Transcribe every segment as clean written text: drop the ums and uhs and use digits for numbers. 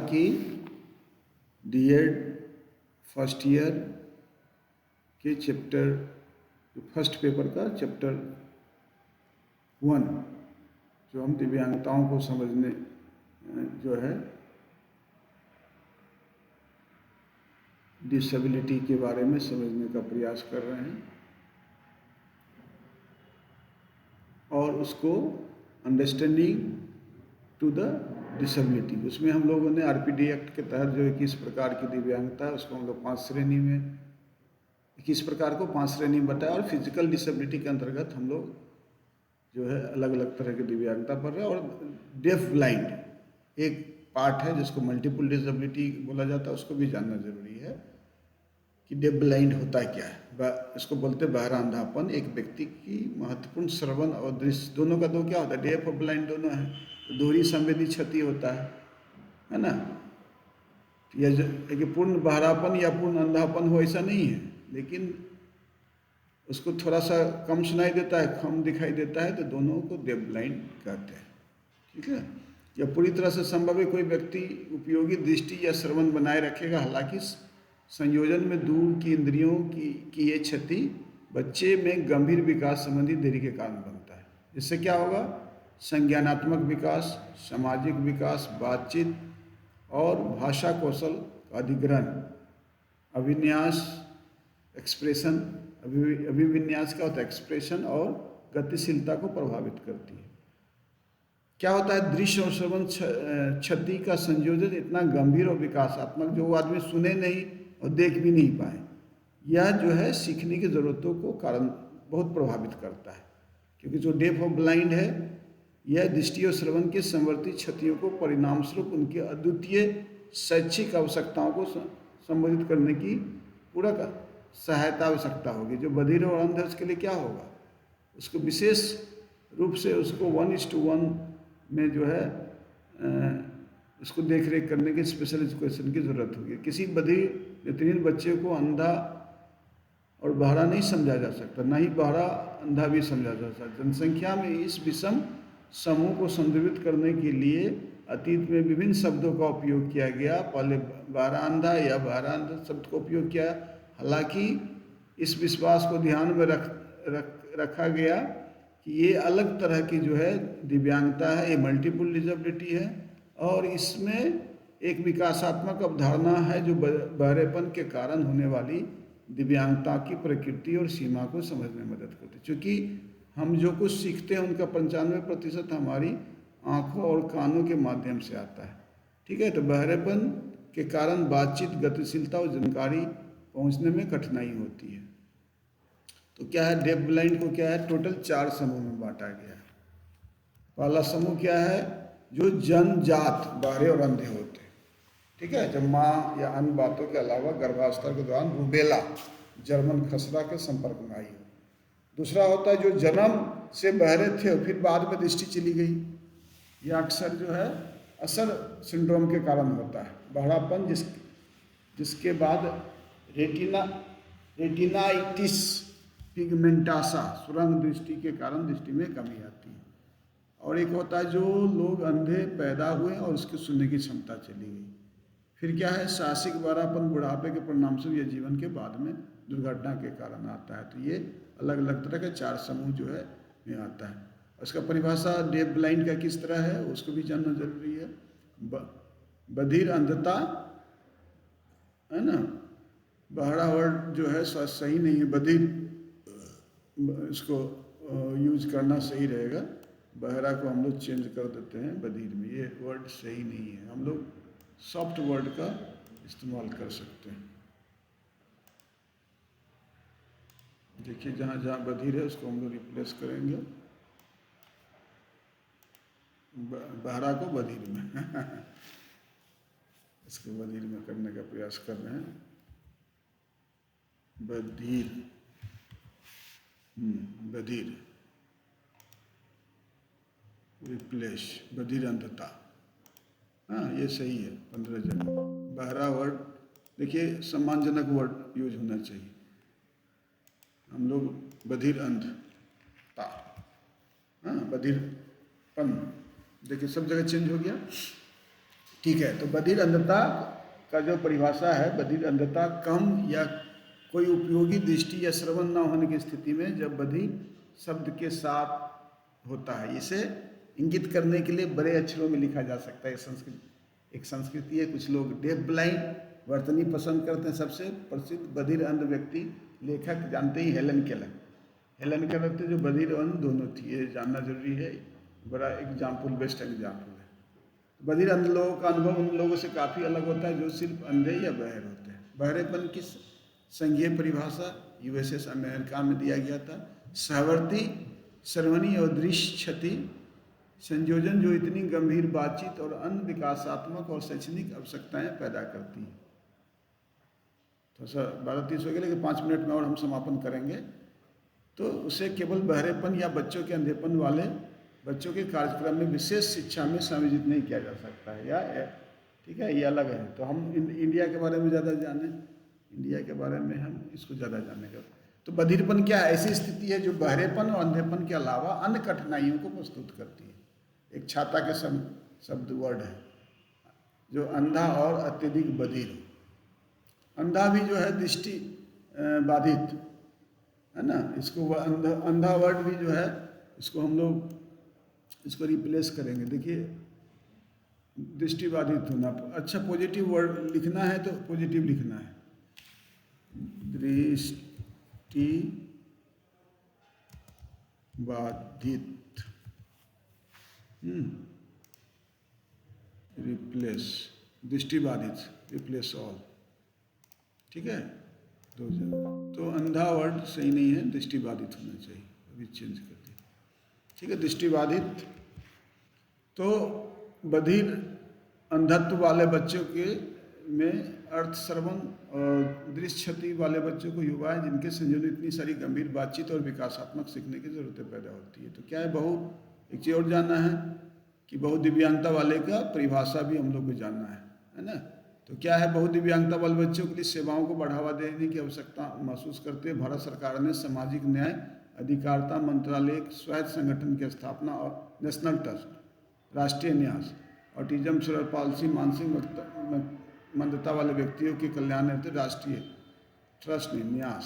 कि DEd first year के chapter first paper का चैप्टर 1 जो हम दिव्यांगताओं को समझने जो है डिसेबिलिटी के बारे में समझने का प्रयास कर रहे हैं और उसको अंडरस्टैंडिंग टू द डिसेबिलिटी, उसमें हम लोगों ने आरपीडी एक्ट के तहत जो 21 प्रकार की दिव्यांगता है उसको हम लोग 5 श्रेणी में 21 प्रकार को 5 श्रेणी में बताया और फिजिकल डिसेबिलिटी के अंतर्गत हम लोग जो है अलग अलग तरह की दिव्यांगता पढ़ रहे हैं। और डेफ ब्लाइंड एक पार्ट है जिसको मल्टीपल डिसेबिलिटी बोला जाता है, उसको भी जानना जरूरी है कि डेफ ब्लाइंड होता क्या है। इसको बोलते हैं बहरा अंधापन। एक व्यक्ति की महत्वपूर्ण श्रवण और दृश्य दोनों का दो क्या होता है, डेफ और ब्लाइंड दोनों है, तो दोहरी संवेदी क्षति होता है ना। यह पूर्ण बहरापन या पूर्ण अंधापन हो ऐसा नहीं है, लेकिन उसको थोड़ा सा कम सुनाई देता है, कम दिखाई देता है, तो दोनों को डेफ ब्लाइंड कहते हैं। ठीक है। या पूरी तरह से संभव है कोई व्यक्ति उपयोगी दृष्टि या श्रवण बनाए रखेगा, हालांकि संयोजन में दूर की इंद्रियों की ये क्षति बच्चे में गंभीर विकास संबंधी देरी के कारण बनता है। इससे क्या होगा, संज्ञानात्मक विकास, सामाजिक विकास, बातचीत और भाषा कौशल का अधिग्रहण, अभिन्यास एक्सप्रेशन, अभिविन्यास का होता है एक्सप्रेशन, और गतिशीलता को प्रभावित करती है। क्या होता है, दृश्य और श्रवण क्षति का संयोजन इतना गंभीर और विकासात्मक जो वो आदमी सुने नहीं और देख भी नहीं पाए, यह जो है सीखने की ज़रूरतों को कारण बहुत प्रभावित करता है। क्योंकि जो डेफ और ब्लाइंड है यह दृष्टि और श्रवण के संवर्ती क्षतियों को परिणाम स्वरूप उनकी अद्वितीय शैक्षिक आवश्यकताओं को संबोधित करने की पूरा सहायता आवश्यकता होगी। जो बधिर और अंध है उसके लिए क्या होगा, उसको विशेष रूप से उसको 1:1 में जो है उसको देख रेख करने की स्पेशल एजुकेशन की ज़रूरत होगी। किसी बधिर नेत्रहीन बच्चे को अंधा और बहरा नहीं समझा जा सकता, ना ही बहरा अंधा भी समझा जा सकता। जनसंख्या में इस विषम समूह को संदर्भित करने के लिए अतीत में विभिन्न शब्दों का उपयोग किया गया। पहले बहरा अंधा या बहरा अंधा शब्द का उपयोग किया, हालांकि इस विश्वास को ध्यान में रखा गया कि ये अलग तरह की जो है दिव्यांगता है, ये मल्टीपल डिसेबिलिटी है और इसमें एक विकासात्मक अवधारणा है जो बहरेपन के कारण होने वाली दिव्यांगता की प्रकृति और सीमा को समझने में मदद करती है। क्योंकि हम जो कुछ सीखते हैं उनका 95% हमारी आँखों और कानों के माध्यम से आता है। ठीक है। तो बहरेपन के कारण बातचीत, गतिशीलता और जानकारी पहुँचने में कठिनाई होती है। तो क्या है, डेफ ब्लाइंड को क्या है, टोटल 4 समूह में बांटा गया है। पहला समूह क्या है, जो जन्मजात बहरे और अंधे होते हैं। ठीक है। जब माँ या अन्य बातों के अलावा गर्भावस्था के दौरान रूबेला जर्मन खसरा के संपर्क में आई हो। दूसरा होता है जो जन्म से बहरे थे और फिर बाद में दृष्टि चली गई। यह अक्सर जो है असर सिंड्रोम के कारण होता है, बहरापन जिसके बाद रेटिनाइटिस पिगमेंटासा, सुरंग दृष्टि के कारण दृष्टि में कमी आती है। और एक होता है जो लोग अंधे पैदा हुए और उसके सुनने की क्षमता चली गई। फिर क्या है, साहसिक बहरापन बुढ़ापे के परिणाम से या जीवन के बाद में दुर्घटना के कारण आता है। तो ये अलग अलग तरह के 4 समूह जो है में आता है। उसका परिभाषा डेफ ब्लाइंड का किस तरह है उसको भी जानना जरूरी है। बधिर अंधता है ना, बहरा वर्ड जो है सही नहीं है, बधिर इसको यूज करना सही रहेगा। बहरा को हम लोग चेंज कर देते हैं बधिर में, ये वर्ड सही नहीं है। हम लोग सॉफ्ट वर्ड का इस्तेमाल कर सकते हैं। देखिए जहाँ जहाँ बधिर है उसको हम लोग रिप्लेस करेंगे बहरा को बधिर में इसको बधिर में करने का प्रयास कर रहे हैं। बधिर, बधिर रिप्लेस, बधिर अंधता, हाँ ये सही है। 15 जगह बहरा वर्ड देखिए सम्मानजनक वर्ड यूज होना चाहिए। हम लोग बधिर अंधता, हाँ बधिरपन, देखिए सब जगह चेंज हो गया। ठीक है, तो बधिर अंधता का जो परिभाषा है, बधिर अंधता कम या कोई उपयोगी दृष्टि या श्रवण न होने की स्थिति में जब बधिर शब्द के साथ होता है। इसे इंगित करने के लिए बड़े अक्षरों में लिखा जा सकता है। एक संस्कृति है, कुछ लोग डेफ ब्लाइंड वर्तनी पसंद करते हैं। सबसे प्रसिद्ध बधिर अंध व्यक्ति लेखक जानते ही हेलन केलर। हेलन केलर थे जो बधिर और अंध दोनों थी, ये जानना जरूरी है। बड़ा एग्जाम्पल, बेस्ट एग्जाम्पल है। बधिर अंध लोगों का अनुभव उन लोगों से काफ़ी अलग होता है जो सिर्फ अंधे या बहर होते हैं। बहरेपन की संघीय परिभाषा यूएसएस अमेरिका में दिया गया था। सहवर्ती श्रवणी और दृश्य क्षति संयोजन जो इतनी गंभीर बातचीत और अन्य विकासात्मक और शैक्षणिक आवश्यकताएं पैदा करती हैं। तो सर 12:30 हो गया, लेकिन 5 मिनट में और हम समापन करेंगे। तो उसे केवल बहरेपन या बच्चों के अंधेपन वाले बच्चों के कार्यक्रम में विशेष शिक्षा में समायोजित नहीं किया जा सकता है, या ठीक है, ये अलग है। तो हम इंडिया के बारे में ज़्यादा जाने, इंडिया के बारे में हम इसको ज़्यादा जानेंगे। तो बधिरपन क्या है? ऐसी स्थिति है जो बहरेपन और अंधेपन के अलावा अन्य कठिनाइयों को प्रस्तुत करती है। एक छाता के शब्द वर्ड है जो अंधा और अत्यधिक बधिर हो। अंधा भी जो है दृष्टि बाधित है ना, इसको अंधा वर्ड भी जो है, इसको हम लोग इसको रिप्लेस करेंगे। देखिए, दृष्टिबाधित होना, अच्छा पॉजिटिव वर्ड लिखना है तो पॉजिटिव लिखना है, दृष्टि बाधित, रिप्लेस दृष्टिबाधित, रिप्लेस ऑल, ठीक है, 2 जगह। तो अंधा वर्ड सही नहीं है, दृष्टिबाधित होना चाहिए, अभी चेंज कर दिया, ठीक है, दृष्टिबाधित। तो बधिर अंधत्व वाले बच्चों के में अर्थ श्रवण और दृश्य क्षति वाले बच्चों को युवा है जिनके संयोजन इतनी सारी गंभीर बातचीत और विकासात्मक सीखने की जरूरतें पैदा होती है। तो क्या है, एक चीज़ और जानना है कि बहुदिव्यांगता वाले का परिभाषा भी हम लोग को जानना है ना। तो क्या है, बहुदिव्यांगता वाले बच्चों के लिए सेवाओं को बढ़ावा देने की आवश्यकता महसूस करते हुए भारत सरकार ने सामाजिक न्याय अधिकारिता मंत्रालय स्वायत्त संगठन की स्थापना और नेशनल ट्रस्ट, राष्ट्रीय न्यास, ऑटिज्म सेरेब्रल पाल्सी, मानसिक मंदता वाले व्यक्तियों के कल्याण हेतु राष्ट्रीय ट्रस्ट ने न्यास,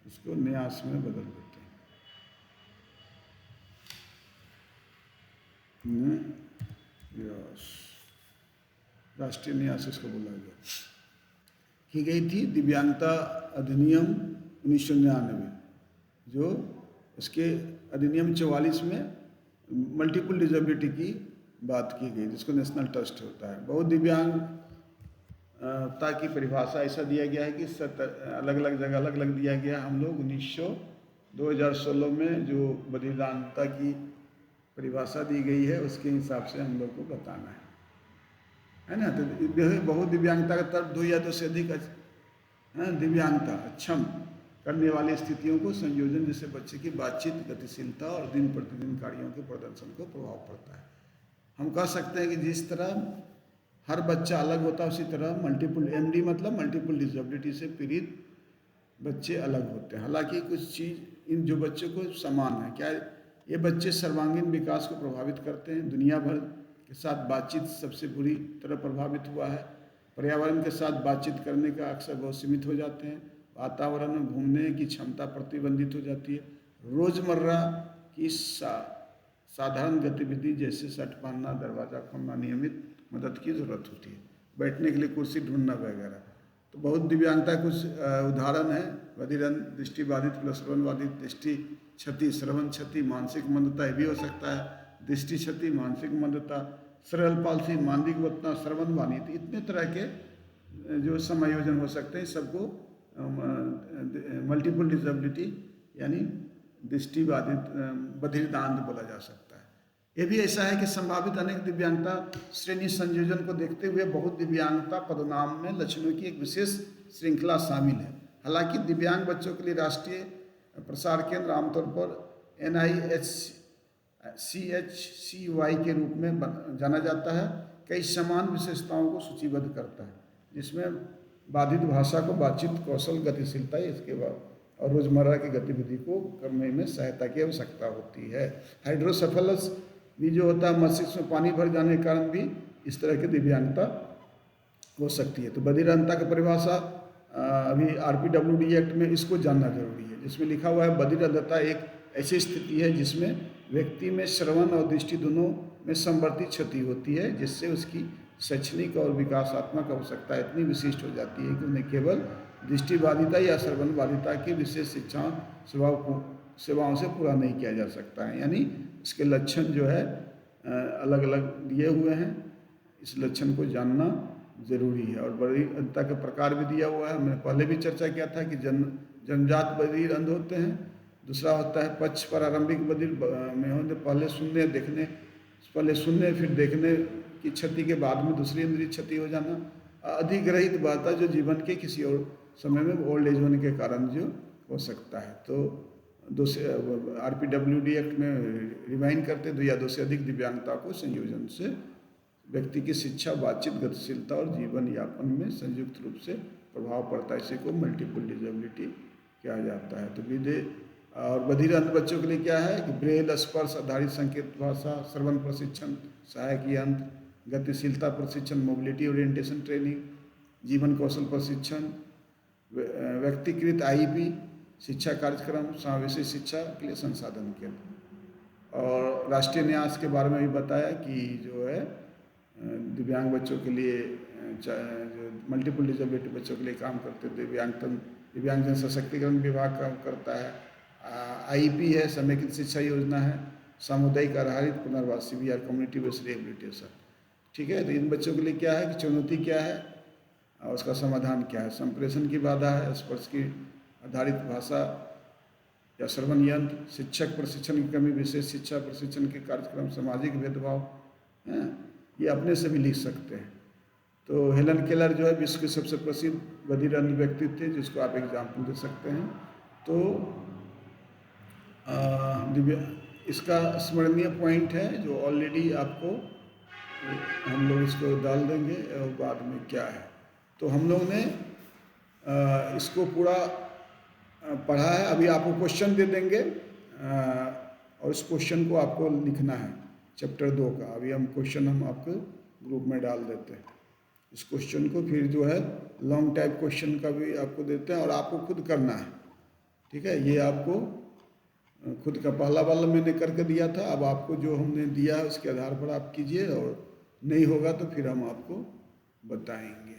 इसको न्यास में बदल देते हैं, न्यास, राष्ट्रीय न्यास इसको बोला गया, की गई थी दिव्यांगता अधिनियम 1999, जो उसके अधिनियम 44 में मल्टीपल डिजेबिलिटी की बात की गई, जिसको नेशनल ट्रस्ट होता है। बहुत दिव्यांगता की परिभाषा ऐसा दिया गया है कि अलग अलग जगह अलग अलग दिया गया। हम लोग 2016 में जो बधिरता की परिभाषा दी गई है उसके हिसाब से हम लोग को बताना है ना। तो बहुत दिव्यांगता का तर्क 2 या 2 से अधिक दिव्यांगता अक्षम करने वाली स्थितियों को संयोजन, जिससे बच्चे की बातचीत, गतिशीलता और दिन प्रतिदिन कार्यों के प्रदर्शन को प्रभाव पड़ता है। हम कह सकते हैं कि जिस तरह हर बच्चा अलग होता है उसी तरह मल्टीपल एमडी मतलब मल्टीपल डिसेबिलिटी से पीड़ित बच्चे अलग होते हैं। हालांकि कुछ चीज़ इन जो बच्चों को समान है, क्या ये बच्चे सर्वांगीण विकास को प्रभावित करते हैं। दुनिया भर के साथ बातचीत सबसे बुरी तरह प्रभावित हुआ है। पर्यावरण के साथ बातचीत करने का अक्सर बहुत सीमित हो जाते हैं। वातावरण में घूमने की क्षमता प्रतिबंधित हो जाती है। रोज़मर्रा की साधारण गतिविधि जैसे शर्ट पहनना, दरवाज़ा खोलना, नियमित मदद की ज़रूरत होती है, बैठने के लिए कुर्सी ढूंढना वगैरह। तो बहुत दिव्यांगता कुछ उदाहरण है। बधिर, दृष्टिबाधित प्लस श्रवणबाधित, दृष्टि क्षति, श्रवण क्षति, मानसिक मंदता, ये भी हो सकता है। दृष्टि क्षति, मानसिक मंदता, सेरेब्रल पाल्सी, मानसिक मंदता, श्रवण बाधित, इतने तरह के जो समायोजन हो सकते हैं। सबको मल्टीपल डिसेबिलिटी यानी दृष्टिबाधित बधिरदांत बोला जा सकता है। ये भी ऐसा है कि संभावित अनेक दिव्यांगता श्रेणी संयोजन को देखते हुए बहुत दिव्यांगता पदनाम में लक्षणों की एक विशेष श्रृंखला शामिल है। हालांकि दिव्यांग बच्चों के लिए राष्ट्रीय प्रसार केंद्र आमतौर पर NIHCHCY के रूप में जाना जाता है, कई समान विशेषताओं को सूचीबद्ध करता है, जिसमें बाधित भाषा को बातचीत कौशल, गतिशीलता, इसके बाद और रोज़मर्रा की गतिविधि को करने में सहायता की आवश्यकता होती है। हाइड्रोसेफेलस भी जो होता है, मस्तिष्क में पानी भर जाने के कारण भी इस तरह की दिव्यांगता हो सकती है। तो बधिर अंधता की परिभाषा अभी RPWD एक्ट में इसको जानना जरूरी है, जिसमें लिखा हुआ है बधिर अंधता एक ऐसी स्थिति है जिसमें व्यक्ति में श्रवण और दृष्टि दोनों में समवर्ती क्षति होती है, जिससे उसकी शैक्षणिक और विकासात्मक आवश्यकता इतनी विशिष्ट हो जाती है कि उन्हें केवल दृष्टिबाधिता या श्रवण बाधिता की विशेष शिक्षाओं सेवाओं से पूरा नहीं किया जा सकता है। यानी इसके लक्षण जो है अलग अलग दिए हुए हैं, इस लक्षण को जानना जरूरी है। और बधिर अंधता के प्रकार भी दिया हुआ है, मैंने पहले भी चर्चा किया था कि जन्मजात बधिर अंध होते हैं, दूसरा होता है पक्ष प्रारंभिक बधिर में होते पहले सुनने फिर देखने की क्षति के बाद में दूसरी इंद्रिय क्षति हो जाना, अधिग्रहित बाधा जो जीवन के किसी और समय में ओल्ड एज होने के कारण जो हो सकता है। तो RPWD एक्ट में रिमाइंड करते 2 या 2 से अधिक दिव्यांगता को संयोजन से व्यक्ति की शिक्षा, बातचीत, गतिशीलता और जीवन यापन में संयुक्त रूप से प्रभाव पड़ता है। इसी को मल्टीपल डिजेबिलिटी कहा जाता है। तो विधे और बधिर अंध बच्चों के लिए क्या है कि ब्रेल, स्पर्श आधारित संकेत भाषा, श्रवण प्रशिक्षण, सहायक यंत्र, गतिशीलता प्रशिक्षण, मोबिलिटी ओरिएंटेशन ट्रेनिंग, जीवन कौशल प्रशिक्षण, व्यक्तिकृत IEP शिक्षा कार्यक्रम, समावेशी शिक्षा के लिए संसाधन केंद्र। और राष्ट्रीय न्यास के बारे में भी बताया कि जो है दिव्यांग बच्चों के लिए, जो मल्टीपल डिजेबिलिटी बच्चों के लिए काम करते दिव्यांगजन सशक्तिकरण विभाग काम करता है, IEP है, समेकित शिक्षा योजना है, सामुदायिक आधारित पुनर्वास CBR कम्युनिटी बेस्ड रिहेबिलिटेशन। ठीक है, तो इन बच्चों के लिए क्या है कि चुनौती क्या है और उसका समाधान क्या है। संप्रेषण की बाधा है, स्पर्श की आधारित भाषा या श्रवण यंत्र, शिक्षक प्रशिक्षण की कमी, विशेष शिक्षा प्रशिक्षण के कार्यक्रम, सामाजिक भेदभाव हैं, ये अपने से भी लिख सकते हैं। तो हेलन केलर जो है विश्व के सबसे प्रसिद्ध बधिर अंध व्यक्ति थे, जिसको आप एग्जाम्पल दे सकते हैं। तो इसका स्मरणीय पॉइंट है जो ऑलरेडी आपको हम लोग इसको डाल देंगे और बाद में क्या है। तो हम लोग ने इसको पूरा पढ़ा है। अभी आपको क्वेश्चन दे देंगे और इस क्वेश्चन को आपको लिखना है चैप्टर 2 का। अभी हम आपको ग्रुप में डाल देते हैं इस क्वेश्चन को, फिर जो है लॉन्ग टाइप क्वेश्चन का भी आपको देते हैं और आपको खुद करना है। ठीक है, ये आपको खुद का पहला वाला मैंने करके दिया था, अब आपको जो हमने दिया है उसके आधार पर आप कीजिए, और नहीं होगा तो फिर हम आपको बताएंगे।